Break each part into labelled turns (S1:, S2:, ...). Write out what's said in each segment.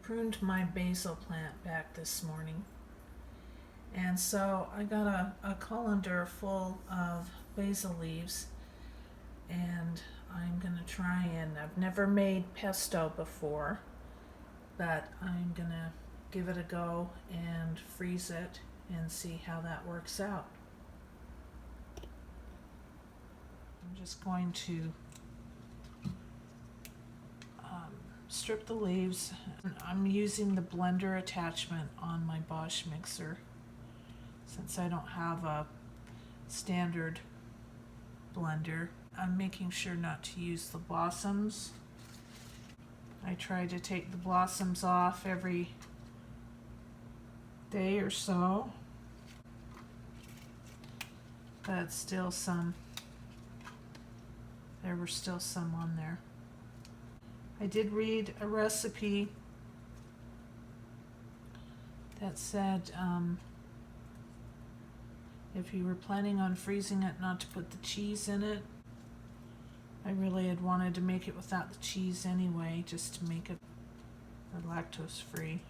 S1: pruned my basil plant back this morning. And so I got a colander full of basil leaves, and I'm going to try, and I've never made pesto before, but I'm going to give it a go and freeze it and see how that works out. I'm just going to strip the leaves. I'm using the blender attachment on my Bosch mixer since I don't have a standard blender. I'm making sure not to use the blossoms. I try to take the blossoms off every day or so, but still there were still some on there. I did read a recipe that said if you were planning on freezing it, not to put the cheese in it. I really had wanted to make it without the cheese anyway, just to make it lactose free.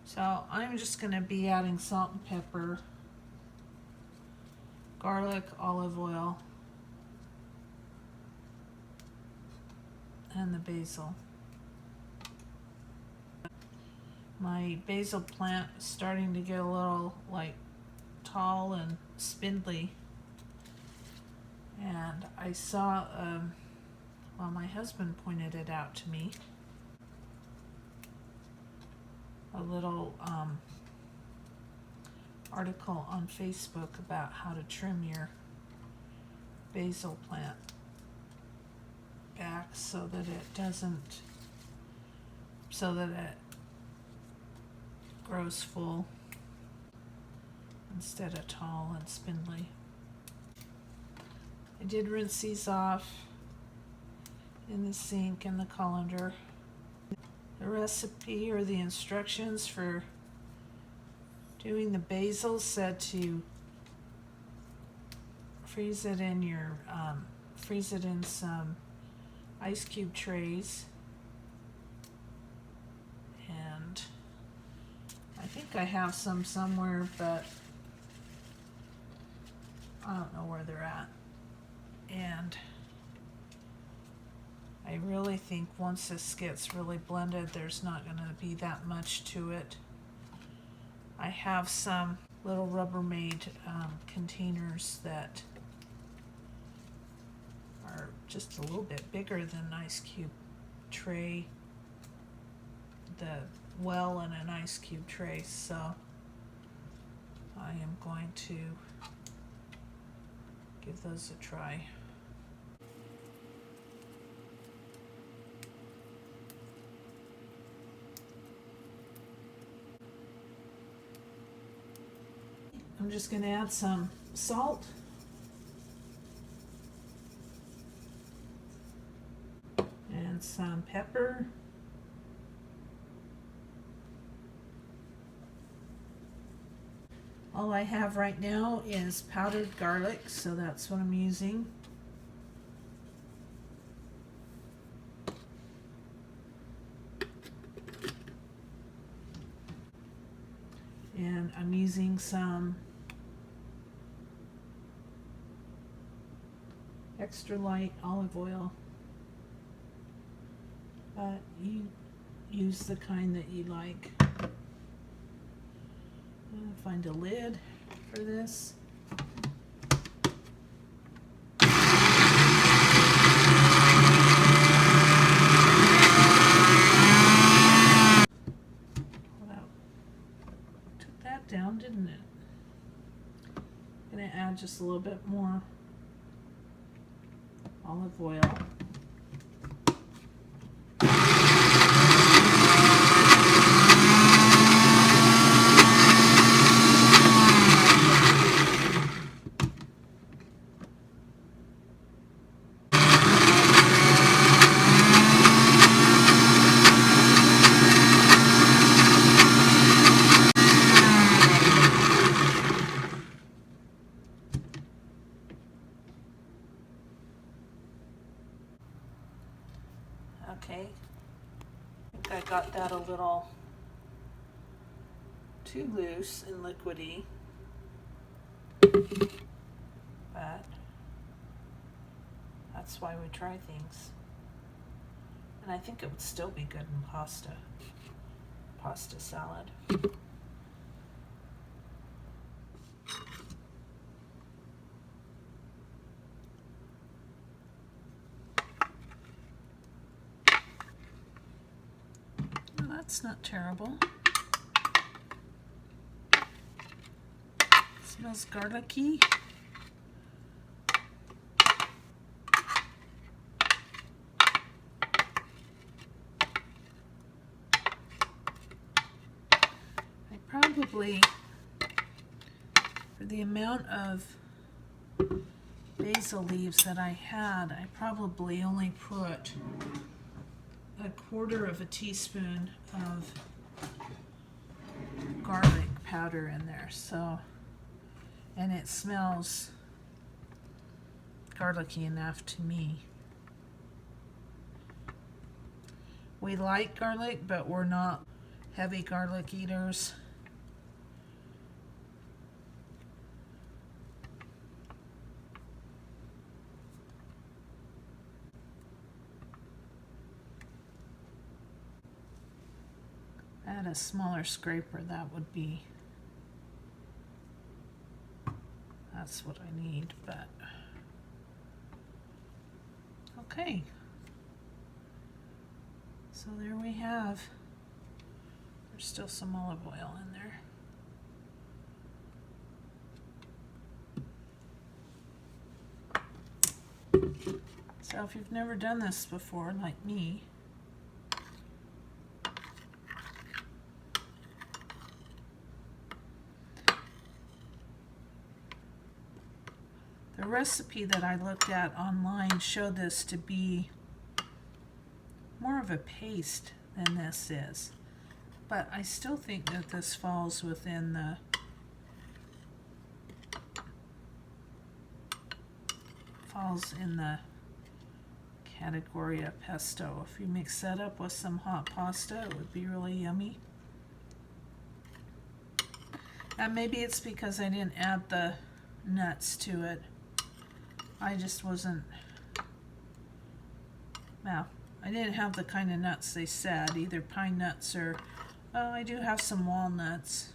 S1: So I'm just going to be adding salt and pepper, garlic, olive oil, and the basil. My basil plant is starting to get a little tall and spindly, and I saw my husband pointed it out to me, a little article on Facebook about how to trim your basil plant back so that it grows full instead of tall and spindly. I did rinse these off in the sink in the colander. The recipe or the instructions for doing the basil said to freeze it in some ice cube trays, and I think I have some somewhere, but I don't know where they're at. And I really think once this gets really blended, there's not going to be that much to it. I have some little Rubbermaid containers that are just a little bit bigger than an ice cube tray, the well in an ice cube tray, so I am going to give those a try. I'm just going to add some salt and some pepper. All I have right now is powdered garlic, so that's what I'm using. And I'm using some extra light olive oil, but you use the kind that you like. Find a lid for this. Wow, took that down, didn't it? I'm going to add just a little bit more olive oil. Okay, I think I got that a little too loose and liquidy, but that's why we try things. And I think it would still be good in pasta salad. Well, that's not terrible. Smells garlicky. Probably, for the amount of basil leaves that I had, I probably only put a quarter of a teaspoon of garlic powder in there. So, and it smells garlicky enough to me. We like garlic, but we're not heavy garlic eaters. I had a smaller scraper, that's what I need, but okay. So there we have, there's still some olive oil in there. So if you've never done this before, like me, the recipe that I looked at online showed this to be more of a paste than this is. But I still think that this falls within the category of pesto. If you mix that up with some hot pasta, it would be really yummy. And maybe it's because I didn't add the nuts to it. I just wasn't, well, I didn't have the kind of nuts they said, either pine nuts or, oh, I do have some walnuts.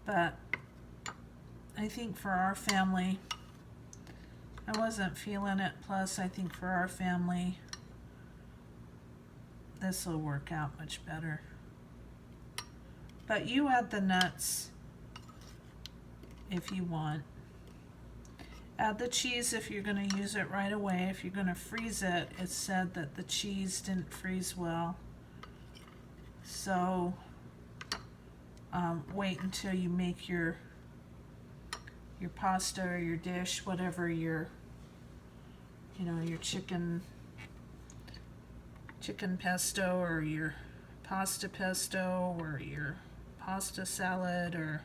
S1: But I think for our family, I wasn't feeling it. Plus, I think for our family, this will work out much better. But you add the nuts if you want. Add the cheese if you're going to use it right away. If you're going to freeze it, it's said that the cheese didn't freeze well. So wait until you make your pasta or your dish, whatever your chicken pesto or your pasta pesto or your pasta salad or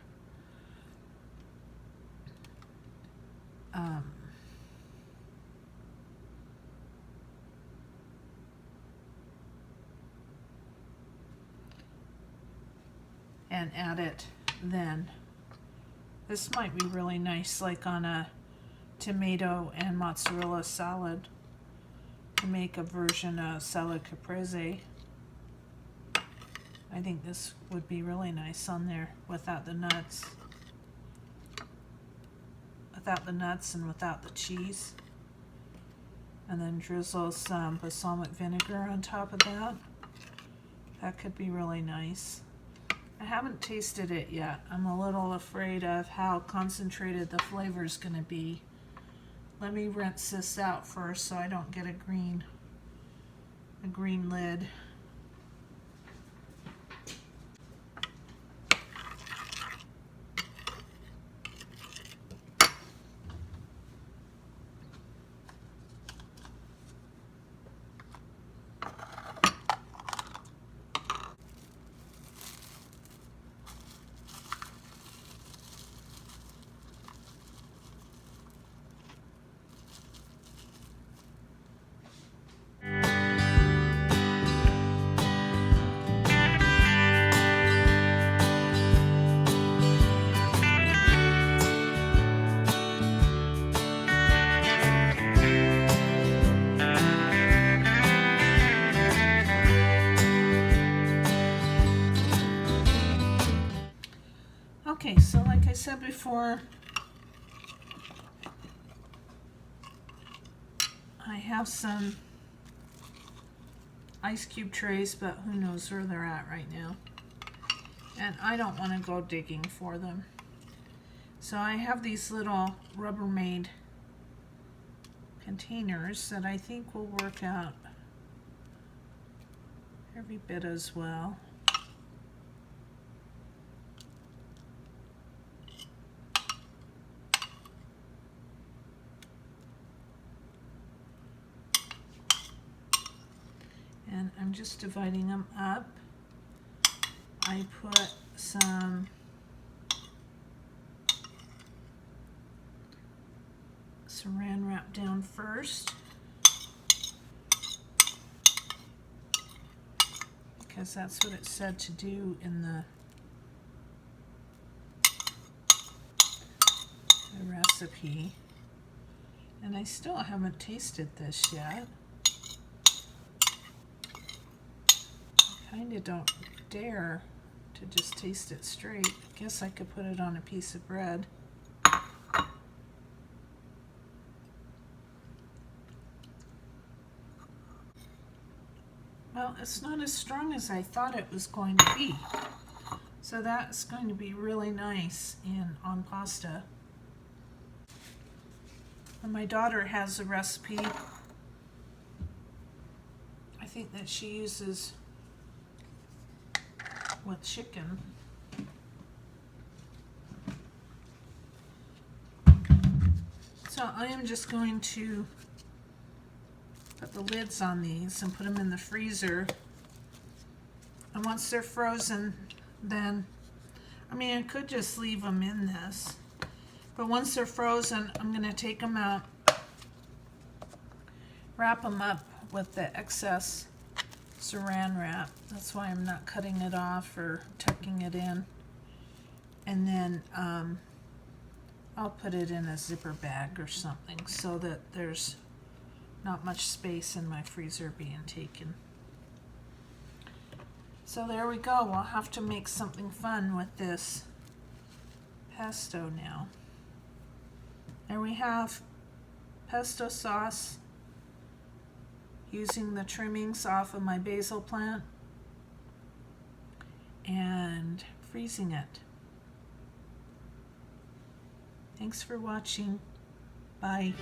S1: and add it then. This might be really nice, like on a tomato and mozzarella salad, to make a version of salad caprese. I think this would be really nice on there without the nuts. Without the nuts and without the cheese. And then drizzle some balsamic vinegar on top of that. That could be really nice. I haven't tasted it yet. I'm a little afraid of how concentrated the flavor is going to be. Let me rinse this out first so I don't get a green lid. before. I have some ice cube trays, but who knows where they're at right now. And I don't want to go digging for them. So I have these little Rubbermaid containers that I think will work out every bit as well. And I'm just dividing them up. I put some saran wrap down first because that's what it said to do in the recipe. And I still haven't tasted this yet. I kind of don't dare to just taste it straight. I guess I could put it on a piece of bread. Well, it's not as strong as I thought it was going to be. So that's going to be really nice on pasta. And my daughter has a recipe. I think that she uses with chicken. So I am just going to put the lids on these and put them in the freezer. And once they're frozen, then, I mean, I could just leave them in this. But once they're frozen, I'm going to take them out, wrap them up with the excess saran wrap. That's why I'm not cutting it off or tucking it in. And then I'll put it in a zipper bag or something so that there's not much space in my freezer being taken. So there we go. We'll have to make something fun with this pesto now. There we have pesto sauce using the trimmings off of my basil plant and freezing it. Thanks for watching. Bye.